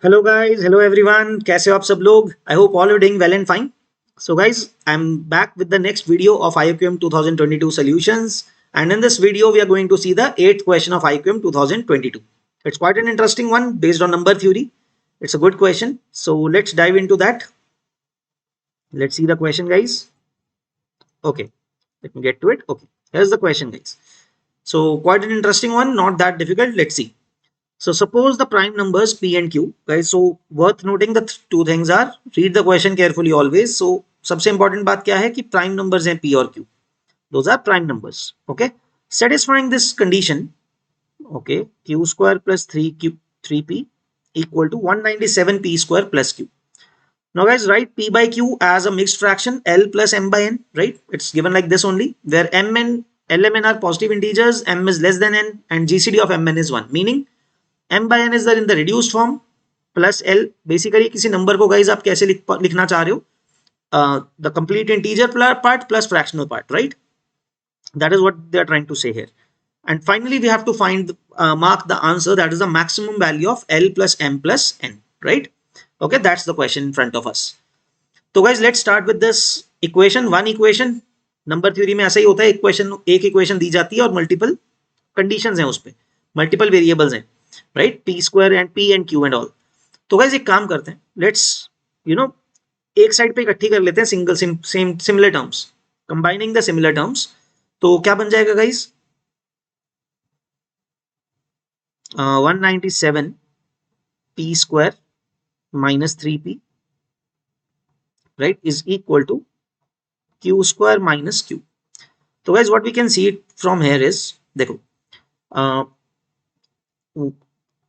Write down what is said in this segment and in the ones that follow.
Hello guys, hello everyone, कैसे हो आप सब लोग? I hope all are doing well and fine. So guys, I'm back with the next video of IQM 2022 solutions, and in this video we are going to see the 8th question of IQM 2022. It's quite an interesting one based on number theory. It's a good question, so let's dive into that. Let's see the question, guys. Okay, let me get to it. Okay, here's the question, guys. So quite an interesting one, not that difficult. Let's see. So suppose the prime numbers P and Q, guys. So worth noting the two things are, read the question carefully always. So सबसे important बात क्या है कि prime numbers हैं P और Q. Those are prime numbers. Okay. Satisfying this condition, okay, Q square plus 3P equal to 197 P square plus Q. Now guys, write P by Q as a mixed fraction L plus M by N, right? It's given like this only, where M and L M N are positive integers, M is less than N, and GCD of Mn is 1, meaning m by n is there in the reduced form plus l. Basically किसी number को guys आप कैसे लिखना चाह रहे हो? The complete integer part plus fractional part, right? That is what they are trying to say here. And finally we have to find mark the answer, that is the maximum value of l plus m plus n, right? Okay, that's the question in front of us. So guys, let's start with this equation. One equation, number theory में ऐसा ही होता है, एक equation दी जाती है और multiple conditions हैं, उस पे मल्टीपल वेरिएबल्स हैं, right? P square and P and Q and all. तो गाइज एक काम करते हैं, लेट्स एक साइड पे इकट्ठी कर लेते हैं single same similar terms, combining the similar terms. तो क्या बन जाएगा guys? 197 P square minus 3p, right, is equal to Q square minus Q. तो guys what we can see it from here is, देखो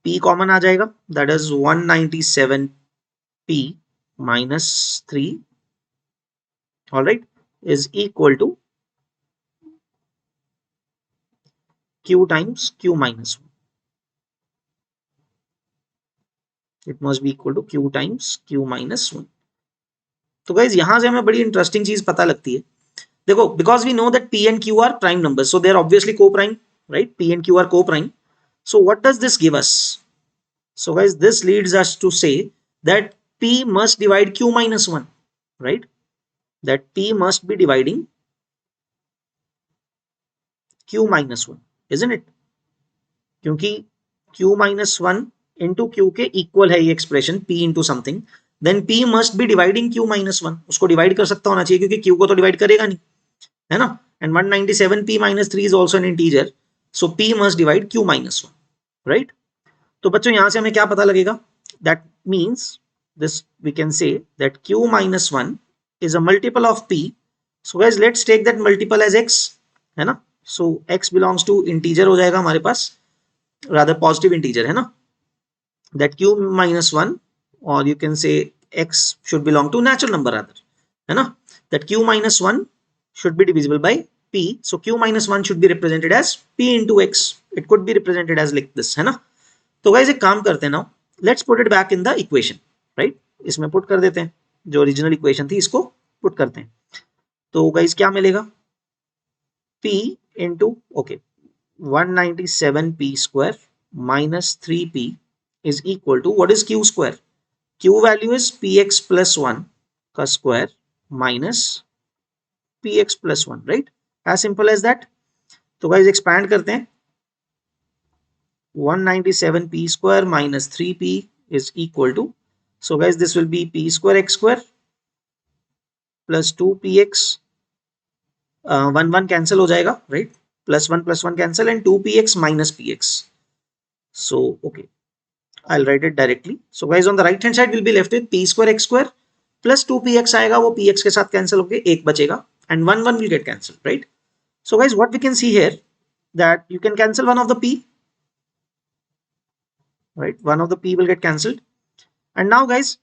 P कॉमन आ जाएगा, that is 197P minus 3, all right, is equal to Q times Q minus 1. It must be equal to Q times Q minus 1. तो guys यहां से हमें बड़ी interesting चीज पता लगती है. देखो, because we know that P and Q are prime numbers, so they are obviously co-prime, right? P and Q are co-prime. So what does this give us? So guys, this leads us to say that P must divide Q minus 1, right? That P must be dividing Q minus 1, isn't it? क्योंकि Q minus 1 into Q के equal है ये expression, P into something, then P must be dividing Q minus 1. उसको divide कर सकता होना चाहिए, क्योंकि Q को तो डिवाइड करेगा नहीं, है ना? And 197P minus 3 is also an integer, so P must divide Q minus 1, right? तो बच्चों यहां से हमें क्या पता लगेगा? That means this we can say that Q minus 1 is a multiple of P. So guys, let's take that multiple as x, है ना? So x belongs to integer हो जाएगा हमारे पास, rather positive integer, है ना? That Q minus 1, or you can say x should belong to natural number rather, है ना? That Q minus 1 should be divisible by P, so Q minus 1 should be represented as P into x. It could be represented as like this, है ना? तो guys एक काम करते हैं ना, let's put it back in the equation, right? इसमें put कर देते हैं, जो ओरिजिनल इक्वेशन थी इसको पुट करते हैं. तो गाइस क्या मिलेगा? P into, okay, 197P square minus 3P is equal to, what is Q square? Q value is Px plus 1 का square minus Px plus 1, right? As simple as that. तो guys expand करते हैं, 197P square minus 3P is equal to, so guys this will be P square x square plus 2Px, 1 cancel हो जाएगा, right? Plus 1 cancel, and 2Px minus Px. So okay, I'll write it directly. So guys, on the right hand side we'll be left with P square x square plus 2Px आएगा, वो Px के साथ cancel होके एक बचेगा, and 1 will get cancelled, right? So guys, what we can see here, that you can cancel one of the P, right? One of the P will get cancelled. And now guys,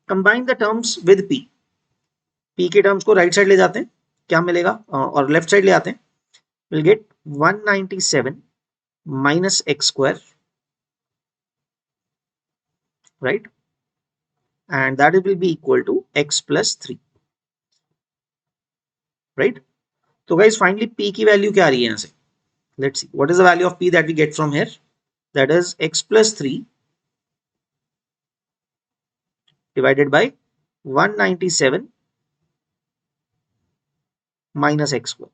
combine the terms with P. P के terms को right side ले जाते हैं, क्या मिलेगा? और left side ले आते हैं. We'll get 197 minus x square, right? And that will be equal to x plus 3, right? So guys, finally P की value क्या आ रही है यहाँ से? Let's see what is the value of P that we get from here. That is x plus 3 divided by 197 minus x square.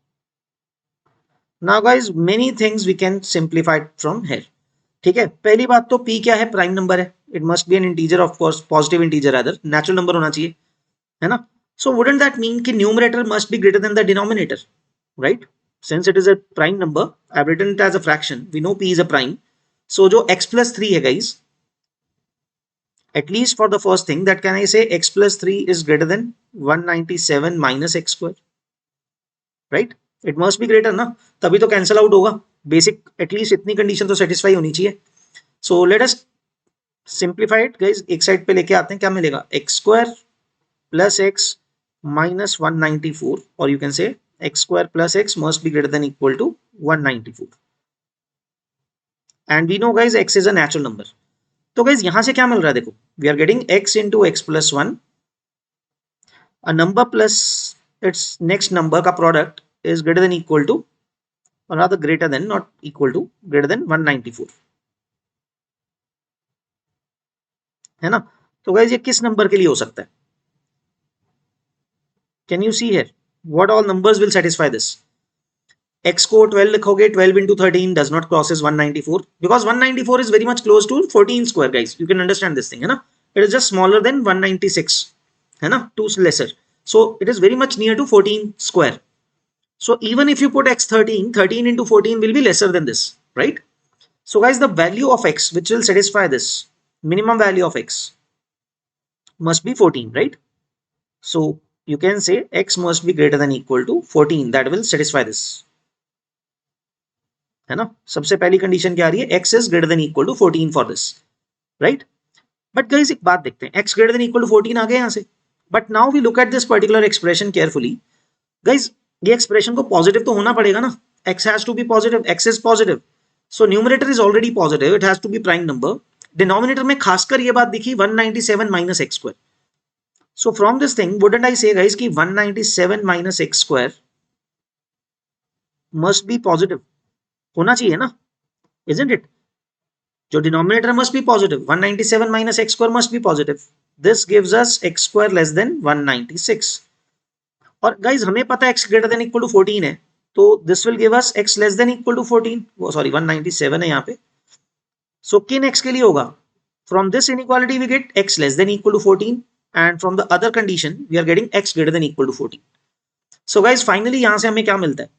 Now guys, many things we can simplify it from here. ठीक है, पहली बात तो p क्या है, prime number है, it must be an integer, of course positive integer, other natural number होना चाहिए, है ना. सो वुडंट दैट मीन कि numerator must be greater than the denominator, right. Since it is a prime number, I have written it as a fraction, we know p is a prime. So जो x plus 3 है guys, at least for the first thing, that can I say x plus 3 is greater than 197 minus x square, right. It must be greater ना, तभी तो cancel out होगा. Basic at least इतनी condition तो satisfy होनी चाहिए. So let us simplify it guys, एक side पे लेके आते हैं, क्या मिलेगा, x square plus x minus 194, और you can say x square plus x must be greater than equal to 194. And we know guys x is a natural number. तो guys यहां से क्या मिल रहा है, देखो, we are getting x into x plus 1, a number plus its next number का product is greater than equal to, or rather greater than, not equal to, greater than 194, है ना. तो गाइस ये किस नंबर के लिए हो सकता है, can you see here what all numbers will satisfy this. x को 12 लिखोगे, 12 into 13 does not crosses 194, because 194 is very much close to 14 square guys, you can understand this thing, है ना. It is just smaller than 196, है ना, 2 lesser, so it is very much near to 14 square. So even if you put x 13, 13 into 14 will be lesser than this, right. So guys, the value of x which will satisfy this, minimum value of x must be 14, right. So you can say x must be greater than equal to 14, that will satisfy this, है ना. सबसे पहली condition क्या आ रही है, x is greater than equal to 14 for this, right. But guys एक बात देखते हैं, x greater than equal to 14 आ गए यहां से, but now we look at this particular expression carefully. Guys ये एक्सप्रेशन को पॉजिटिव तो होना पड़ेगा ना, x has to be positive, x is positive, so numerator is already positive, it has to be prime number. Denominator में खासकर ये बात दिखी 197 minus x square. So from this thing, wouldn't I say guys कि 197 minus x square must be positive, होना चाहिए ना, isn't it. जो denominator must be positive, 197 minus x square must be positive. This gives us x square less than 196. और guys हमें पता है x greater than equal to 14 है, तो this will give us x less than equal to 14, वो sorry 197 है यहाँ पे. सो किन x के लिए होगा, from this inequality we get x less than equal to 14, and from the other condition we are getting x greater than equal to 14. So guys finally यहाँ से हमें क्या मिलता है,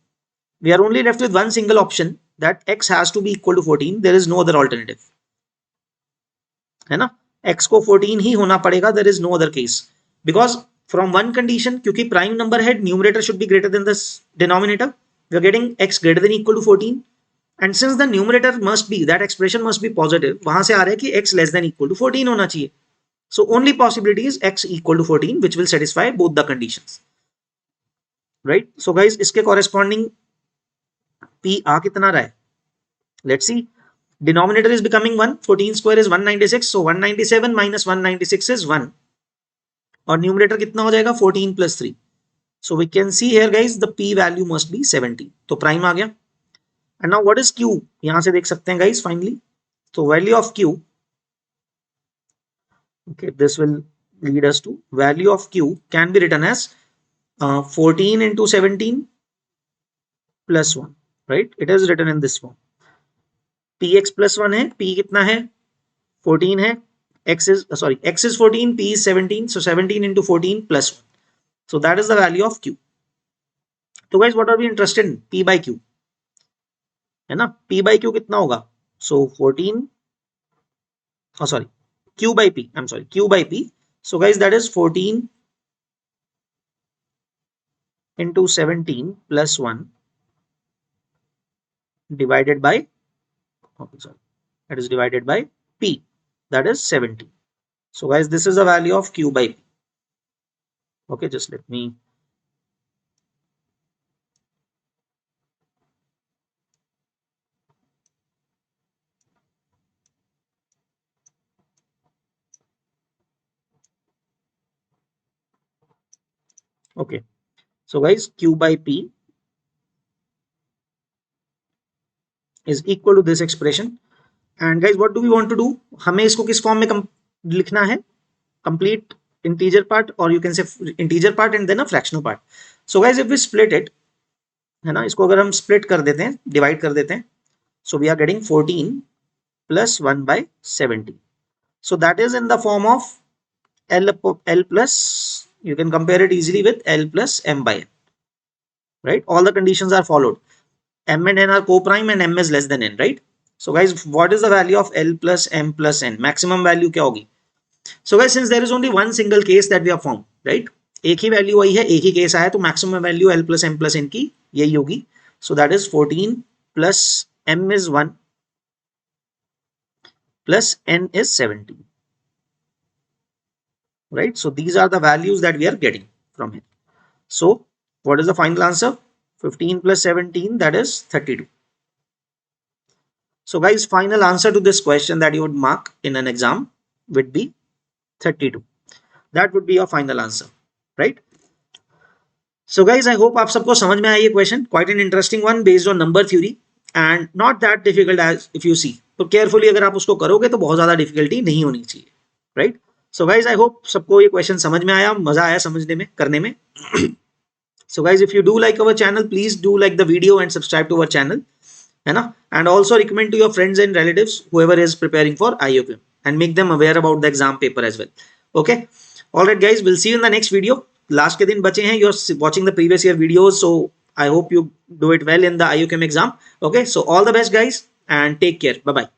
we are only left with one single option, that x has to be equal to 14, there is no other alternative, है ना. x को 14 ही होना पड़ेगा, there is no other case, because from one condition, क्योंकि प्राइम नंबर है, numerator should be greater than the denominator, we are getting x greater than equal to 14, and since the numerator must be, that expression must be positive, वहां से आ रहा है कि x less than equal to 14 होना चाहिए. So only possibility is x equal to 14, which will satisfy both the conditions, right. So guys इसके corresponding p आ कितना रहा है, let's see. Denominator is becoming 1, 14 square is 196, so 197 minus 196 is 1, और numerator कितना हो जाएगा, 14 plus 3. So we can see here guys the p value must be 70, तो prime आ गया. And now what is q, यहां से देख सकते हैं guys finally. So value of q, okay, this will lead us to value of q can be written as 14 into 17 plus 1, right. It is written in this form. px plus 1 है, p कितना है, 14 है, x is 14, p is 17, so 17 into 14 plus 1, so that is the value of q. तो guys what are we interested in, p by q, है ना. p by q कितना होगा, so 14, oh sorry, q by p, I'm sorry, q by p, so guys that is 14 into 17 plus 1 divided by, okay sorry, that is divided by p, that is 70. So guys this is the value of q by p. Okay, just let me, okay, so guys q by p is equal to this expression. And guys what do we want to do, हमें इसको किस form में लिखना है, complete integer part, or you can say integer part and then a fractional part. So guys, if we split it, है ना, इसको अगर हम split कर देते हैं, divide कर देते हैं, so we are getting 14 plus 1 by 70. So that is in the form of L plus, you can compare it easily with L plus M by N, right? All the conditions are followed. M and N are co-prime and M is less than N, right? So guys, what is the value of L plus M plus N? Maximum value क्या होगी? So guys, since there is only one single case that we have found, right? एक ही value आई है, एक ही case आया, तो maximum value L plus M plus N की यही होगी. So that is 14 plus M is 1 plus N is 70. Right? So these are the values that we are getting from here. So what is the final answer? 15 plus 17, that is 32. So guys, final answer to this question that you would mark in an exam would be 32. That would be your final answer, right? So guys, I hope आप सबको समझ में आया ये question. Quite an interesting one based on number theory and not that difficult as if you see. तो carefully अगर आप उसको करोगे तो बहुत ज़्यादा difficulty नहीं होनी चाहिए, right? So guys, I hope सबको ये question समझ में आया, मजा आया समझने में, करने में. So guys, if you do like our channel, please do like the video and subscribe to our channel, है ना? And also recommend to your friends and relatives whoever is preparing for IOQM and make them aware about the exam paper as well. Okay. All right, guys. We'll see you in the next video. Last के दिन बचे हैं. You're watching the previous year videos, so I hope you do it well in the IOQM exam. Okay. So all the best, guys, and take care. Bye bye.